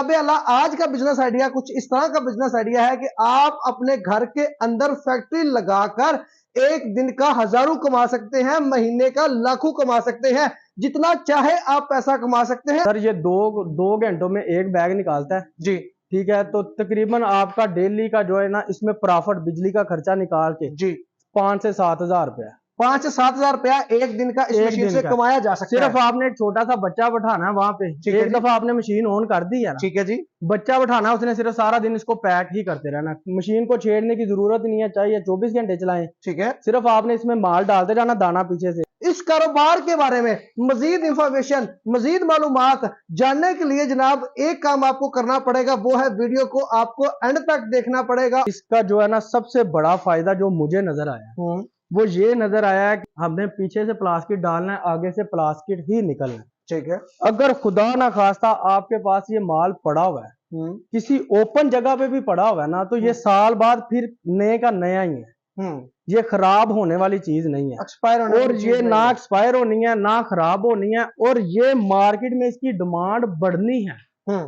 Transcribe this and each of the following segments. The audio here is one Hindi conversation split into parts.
अब अल्लाह आज का बिजनेस आइडिया कुछ इस तरह का बिजनेस आइडिया है कि आप अपने घर के अंदर फैक्ट्री लगाकर एक दिन का हजारों कमा सकते हैं, महीने का लाखों कमा सकते हैं, जितना चाहे आप पैसा कमा सकते हैं। सर ये दो घंटों में एक बैग निकालता है जी। ठीक है, तो तकरीबन आपका डेली का जो है ना इसमें प्रॉफिट बिजली का खर्चा निकाल के जी 5 से 7 हजार रुपया 5 से 7 हजार रुपया एक दिन का इस मशीन से कमाया जा सकता है। सिर्फ आपने एक छोटा सा बच्चा बैठाना है वहां पे, एक दफा आपने मशीन ऑन कर दी है ना, ठीक है जी, बच्चा बैठाना है, उसने सिर्फ सारा दिन इसको पैक ही करते रहना, मशीन को छेड़ने की जरूरत नहीं है, चाहिए 24 घंटे चलाएं, ठीक है। सिर्फ आपने इसमें माल डालते जाना, दाना पीछे से। इस कारोबार के बारे में मजीद इंफॉर्मेशन, मजीद मालूमात जानने के लिए जनाब एक काम आपको करना पड़ेगा, वो है वीडियो को आपको एंड तक देखना पड़ेगा। इसका जो है ना सबसे बड़ा फायदा जो मुझे नजर आया वो ये नजर आया है कि हमने पीछे से प्लास्टिक डालना है, आगे से प्लास्टिक ही निकलना है, ठीक है। अगर खुदा ना खास्ता आपके पास ये माल पड़ा हुआ है किसी ओपन जगह पे भी पड़ा हुआ है ना, तो ये साल बाद फिर नए का नया ही है, ये खराब होने वाली चीज नहीं है, एक्सपायर होने और ये ना एक्सपायर होनी है ना खराब होनी है, और ये मार्केट में इसकी डिमांड बढ़नी है।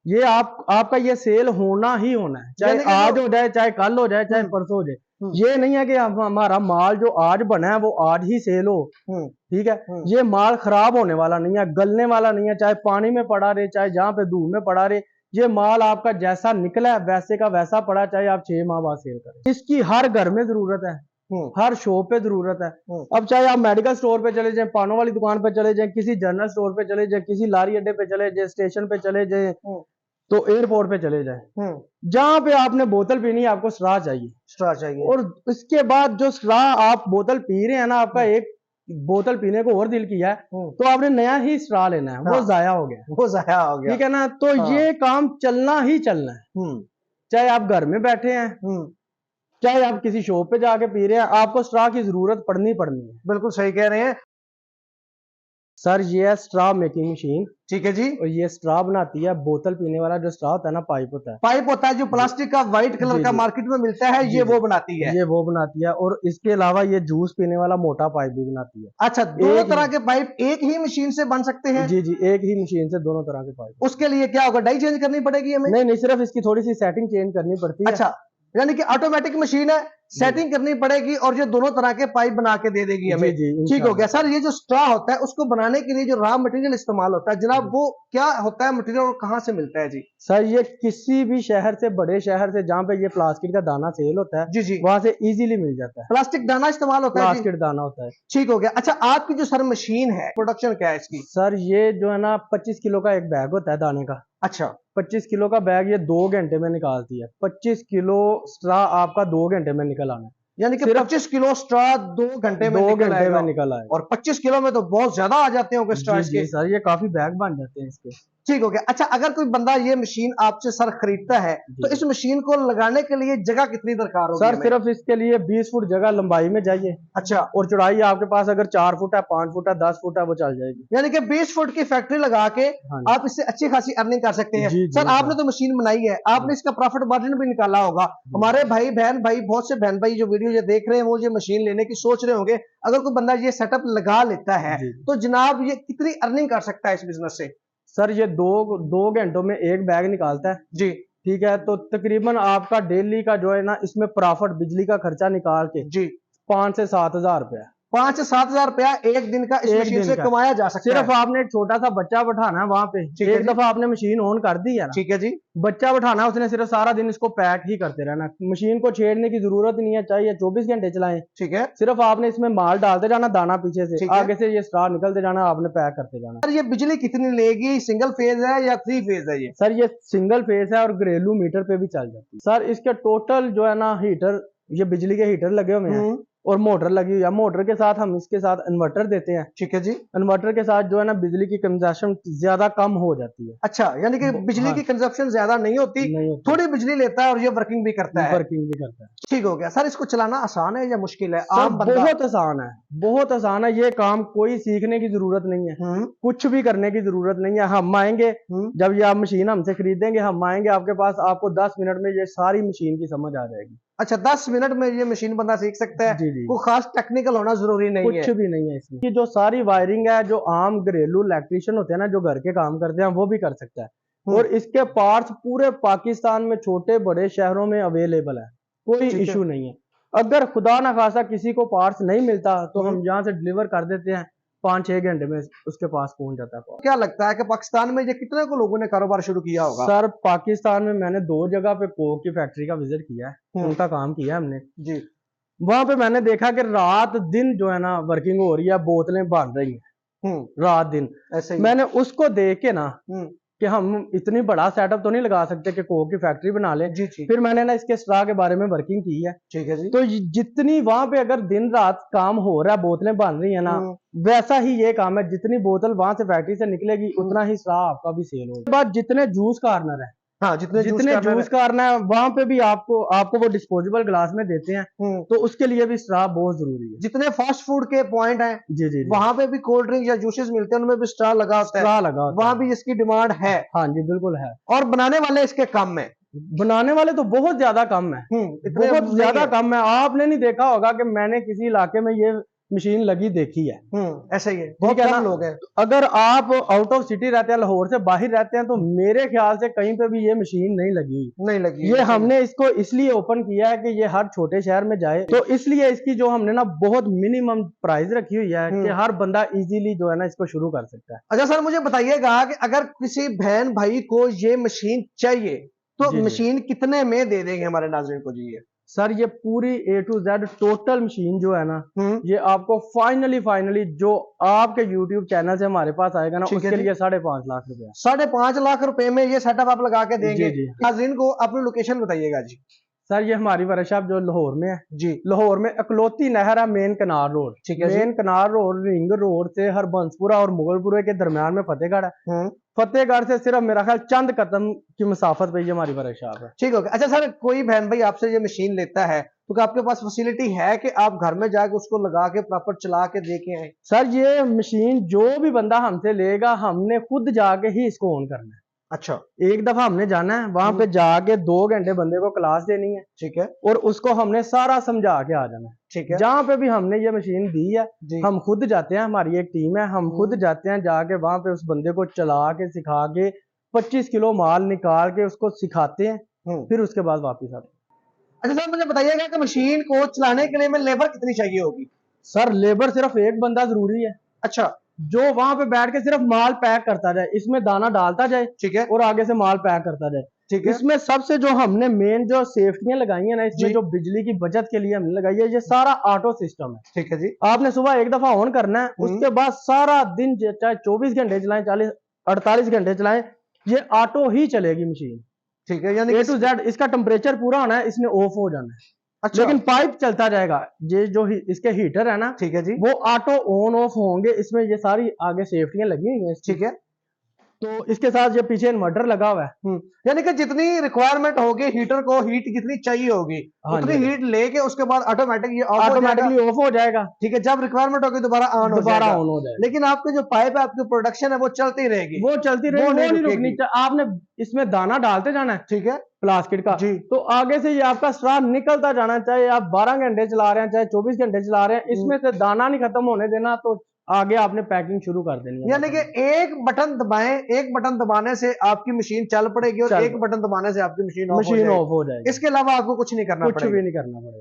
ये आपका ये सेल होना ही होना है, चाहे आज हो जाए, चाहे कल हो जाए, चाहे परसों हो जाए। ये नहीं है कि हमारा माल जो आज बना है वो आज ही सेल हो, ठीक है, ये माल खराब होने वाला नहीं है, गलने वाला नहीं है, चाहे पानी में पड़ा रहे, चाहे जहां पे धूप में पड़ा रहे, ये माल आपका जैसा निकला है वैसे का वैसा पड़ा, चाहे आप 6 माह बाद सेल करें। इसकी हर घर में जरूरत है, हर शॉप पे जरूरत है। अब चाहे आप मेडिकल स्टोर पे चले जाएं, पानों वाली दुकान पे चले जाएं, किसी जनरल स्टोर पे चले जाएं, किसी लारी अड्डे पे चले जाएं, स्टेशन पे चले जाएं, तो एयरपोर्ट पे चले जाएं, जहां पे आपने बोतल पीनी है आपको स्ट्रॉ चाहिए, और इसके बाद जो स्ट्रॉ आप बोतल पी रहे हैं ना, आपका एक बोतल पीने को और दिल किया है तो आपने नया ही स्ट्रॉ लेना है, वो जाया हो गया, ठीक है ना। तो ये काम चलना ही चलना है, चाहे आप घर में बैठे हैं, चाहे आप किसी शॉप पे जाके पी रहे हैं, आपको स्ट्रॉ की जरूरत पड़नी है। बिल्कुल सही कह रहे हैं सर, ये है स्ट्रॉ मेकिंग मशीन, ठीक है जी। और ये स्ट्रॉ बनाती है, बोतल पीने वाला जो स्ट्रॉ होता है ना, पाइप होता है जो प्लास्टिक का व्हाइट कलर का मार्केट में मिलता है, ये वो बनाती है, और इसके अलावा ये जूस पीने वाला मोटा पाइप भी बनाती है। अच्छा, दोनों तरह के पाइप एक ही मशीन से बन सकते हैं? जी, एक ही मशीन से दोनों तरह के पाइप। उसके लिए क्या होगा, डाई चेंज करनी पड़ेगी हमें? नहीं, सिर्फ इसकी थोड़ी सी सेटिंग चेंज करनी पड़ती है। अच्छा, यानी कि ऑटोमेटिक मशीन है, सेटिंग करनी पड़ेगी और ये दोनों तरह के पाइप बना के दे देगी हमें। ठीक हो गया सर। ये जो स्ट्रॉ होता है उसको बनाने के लिए जो रॉ मटेरियल इस्तेमाल होता है जनाब, वो क्या होता है मटेरियल और कहाँ से मिलता है? जी सर, ये किसी भी शहर से, बड़े शहर से जहाँ पे ये प्लास्टिक का दाना सेल होता है, जी वहां से इजीली मिल जाता है। प्लास्टिक दाना इस्तेमाल होता है, प्लास्टिक दाना होता है। ठीक हो गया। अच्छा, आपकी जो सर मशीन है, प्रोडक्शन क्या है इसकी? सर, ये जो है ना 25 किलो का एक बैग होता है दाने का। अच्छा, 25 किलो का बैग ये 2 घंटे में निकालती है। 25 किलो स्ट्रॉ आपका 2 घंटे में निकल आना है, यानी कि 25 किलो स्ट्रॉ 2 घंटे में निकल आएगा। और 25 किलो में तो बहुत ज्यादा आ जाते होंगे स्ट्रॉ इसके। सर, ये काफी बैग बन जाते हैं इसके। ठीक हो गया। अच्छा, अगर कोई बंदा ये मशीन आपसे सर खरीदता है तो इस मशीन को लगाने के लिए जगह कितनी दरकार होगी? सर, सिर्फ इसके लिए 20 फुट जगह लंबाई में चाहिए। अच्छा, और चौड़ाई आपके पास अगर 4 फुट है, 5 फुट है, 10 फुट है, वो चल जाएगी। यानी कि 20 फुट की फैक्ट्री लगा के आप इससे अच्छी खासी अर्निंग कर सकते हैं। सर, आपने तो मशीन बनाई है, आपने इसका प्रॉफिट मार्जिन भी निकाला होगा। हमारे भाई बहुत से बहन भाई जो वीडियो ये देख रहे हैं, वो ये मशीन लेने की सोच रहे होंगे। अगर कोई बंदा ये सेटअप लगा लेता है तो जनाब ये कितनी अर्निंग कर सकता है इस बिजनेस से? सर, ये दो घंटों में एक बैग निकालता है जी, ठीक है, तो तकरीबन आपका डेली का जो है ना इसमें प्रॉफिट बिजली का खर्चा निकाल के जी 5 से 7 हजार रुपया 5 से 7 हजार रुपया एक दिन का इस मशीन से कमाया जा सकता है। सिर्फ आपने एक छोटा सा बच्चा बैठाना है वहां पे, एक दफा आपने मशीन ऑन कर दी है ना, ठीक है जी, बच्चा बैठाना है, उसने सिर्फ सारा दिन इसको पैक ही करते रहना, मशीन को छेड़ने की जरूरत नहीं है, चाहिए 24 घंटे चलाएं, ठीक है, सिर्फ आपने इसमें माल डालते जाना, दाना पीछे से, आगे से ये स्ट्रॉ निकलते जाना, आपने पैक करते जाना। सर, ये बिजली कितनी लेगी? सिंगल फेज है या 3 फेज है? ये सर, ये सिंगल फेज है और घरेलू मीटर पे भी चल जाती है। सर, इसके टोटल जो है ना हीटर, ये बिजली के हीटर लगे हुए हैं और मोटर लगी हुई है। मोटर के साथ हम इसके साथ इन्वर्टर देते हैं, ठीक है जी। इन्वर्टर के साथ जो है ना बिजली की कंजप्शन ज्यादा कम हो जाती है। अच्छा, यानी कि बिजली की कंजप्शन ज्यादा नहीं होती, थोड़ी बिजली लेता है और ये वर्किंग भी करता है। ठीक हो गया। सर, इसको चलाना आसान है या मुश्किल है? बहुत आसान है, बहुत आसान है। ये काम कोई सीखने की जरूरत नहीं है, कुछ भी करने की जरूरत नहीं है। हम आएंगे, जब ये आप मशीन हमसे खरीदेंगे, हम आएंगे आपके पास, आपको 10 मिनट में ये सारी मशीन की समझ आ जाएगी। अच्छा, 10 मिनट में ये मशीन बंदा सीख सकता है? जी। कोई खास टेक्निकल होना जरूरी नहीं है? कुछ भी नहीं है इसमें। ये जो सारी वायरिंग है, जो आम घरेलू इलेक्ट्रिशियन होते हैं ना, जो घर के काम करते हैं, वो भी कर सकता है। और इसके पार्ट्स पूरे पाकिस्तान में छोटे बड़े शहरों में अवेलेबल है, कोई इशू नहीं है। अगर खुदा ना खासा किसी को पार्ट्स नहीं मिलता तो हम यहाँ से डिलीवर कर देते हैं, 5-6 घंटे में उसके पास पहुंच जाता है। क्या लगता है कि पाकिस्तान में ये कितने को लोगों ने कारोबार शुरू किया होगा? सर पाकिस्तान में मैंने 2 जगह पे कोक की फैक्ट्री का विजिट किया है, उनका काम किया है हमने जी। वहां पे मैंने देखा कि रात दिन जो है ना वर्किंग हो रही है, बोतलें बन रही हैं रात दिन। ऐसे ही मैंने उसको देख के ना कि हम इतनी बड़ा सेटअप तो नहीं लगा सकते कि कोक की फैक्ट्री बना ले। जी जी। फिर मैंने ना इसके स्ट्रा के बारे में वर्किंग की है। ठीक है जी। तो जितनी वहां पे अगर दिन रात काम हो रहा है, बोतलें बन रही है ना, वैसा ही ये काम है। जितनी बोतल वहां से फैक्ट्री से निकलेगी उतना ही स्ट्रा आपका भी सेल होगा। बाद जितने जूस कार्नर है, हाँ, जितने जूस कार्नर है वहां पे भी आपको वो डिस्पोजेबल ग्लास में देते हैं, तो उसके लिए भी स्ट्रा बहुत जरूरी है। जितने फास्ट फूड के पॉइंट हैं जी जी, वहां पे भी कोल्ड ड्रिंक या जूसेस मिलते हैं, उनमें भी स्ट्रा लगा होता है। स्ट्रा लगा वहां भी इसकी डिमांड है। हाँ जी बिल्कुल है। और बनाने वाले इसके कम है, बनाने वाले तो बहुत ज्यादा कम है, बहुत ज्यादा कम है। आपने नहीं देखा होगा कि मैंने किसी इलाके में ये मशीन लगी देखी है। ऐसा ही है, बहुत कम लोग हैं। अगर आप आउट ऑफ सिटी रहते हैं, लाहौर से बाहर रहते हैं, तो मेरे ख्याल से कहीं पे भी ये मशीन नहीं लगी। ये हमने इसको इसलिए ओपन किया है कि ये हर छोटे शहर में जाए, तो इसलिए इसकी जो हमने ना बहुत मिनिमम प्राइस रखी हुई है कि हर बंदा इजीली जो है ना इसको शुरू कर सकता है। अच्छा सर, मुझे बताइएगा कि अगर किसी बहन भाई को ये मशीन चाहिए तो मशीन कितने में दे देंगे हमारे नाज़रीन को जी? ये सर ये पूरी A to Z total machine जो है ना, ये आपको फाइनली जो आपके YouTube चैनल से हमारे पास आएगा ना, उसके लिए 5.5 लाख रुपए। 5.5 लाख रुपए में ये सेटअप आप लगा के देंगे? नाज़रीन को अपनी लोकेशन बताइएगा जी। सर ये हमारी वर्कशॉप जो लाहौर में है जी, लाहौर में अकलौती नहर है, मेन कनार रोड। ठीक है, मेन कनार रोड रिंग रोड से हरबंसपुरा और मुगलपुरे के दरमियान में फतेहगढ़ है। फतेहगढ़ से सिर्फ मेरा ख्याल चंद कदम की मुसाफत पे ये हमारी वर्कशॉप है। ठीक हो गया। अच्छा सर, कोई बहन भाई आपसे ये मशीन लेता है तो क्या आपके पास फैसिलिटी है कि आप घर में जाके उसको लगा के प्रॉपर चला के देके आए? सर ये मशीन जो भी बंदा हमसे लेगा, हमने खुद जाके ही इसको ऑन करना है। अच्छा, एक दफा हमने जाना है वहां पे जाके 2 घंटे बंदे को क्लास देनी है। ठीक है, और उसको हमने सारा समझा के आ जाना है। ठीक है, जहाँ पे भी हमने ये मशीन दी है हम खुद जाते हैं, हमारी एक टीम है, हम खुद जाते हैं, जाके वहां पे उस बंदे को चला के सिखा के 25 किलो माल निकाल के उसको सिखाते हैं, फिर उसके बाद वापिस आते हैं। अच्छा सर, मुझे बताइएगा कि मशीन को चलाने के लिए में लेबर कितनी चाहिए होगी? सर लेबर सिर्फ एक बंदा जरूरी है। अच्छा, जो वहां पे बैठ के सिर्फ माल पैक करता जाए, इसमें दाना डालता जाए, ठीक है, और आगे से माल पैक करता जाए। ठीक है, इसमें सबसे जो हमने मेन जो सेफ्टियां लगाई है ना, इसमें जो बिजली की बचत के लिए हमने लगाई है, ये सारा ऑटो सिस्टम है। ठीक है जी। आपने सुबह एक दफा ऑन करना है, उसके बाद सारा दिन चाहे 24 घंटे चलाएं, 48 घंटे चलाएं, ये ऑटो ही चलेगी मशीन। ठीक है, यानी A to Z इसका टेम्परेचर पूरा होना है, इसने ऑफ हो जाना है। अच्छा, लेकिन पाइप चलता जाएगा। ये जो इसके हीटर है ना, ठीक है जी, वो ऑटो ऑन ऑफ होंगे। इसमें ये सारी आगे सेफ्टियां लगी हुई हैं। ठीक है, तो इसके साथ ये पीछे इन्वर्टर लगा हुआ है। यानी कि जितनी रिक्वायरमेंट होगी हीटर को, हीट जितनी चाहिए होगी उतनी हीट लेके उसके बाद ऑटोमेटिकली ऑफ हो जाएगा। ठीक है, जब रिक्वायरमेंट होगी दोबारा ऑन हो जाएगा। लेकिन आपके जो पाइप है, आपकी प्रोडक्शन है, वो चलती रहेगी, वो नहीं रुकनी। आपने इसमें दाना डालते जाना है, ठीक है, प्लास्टिक का जी। तो आगे से ये आपका स्ट्रा निकलता जाना, चाहे आप 12 घंटे चला रहे हैं, चाहे 24 घंटे चला रहे हैं, इसमें से दाना नहीं खत्म होने देना, तो आगे आपने पैकिंग शुरू कर देनी है। यानी कि एक बटन दबाएं, एक बटन दबाने से आपकी मशीन चल पड़ेगी और एक बटन दबाने से आपकी मशीन ऑफ हो जाएगी। इसके अलावा आपको कुछ नहीं करना पड़ेगा। कुछ भी नहीं करना पड़ेगा।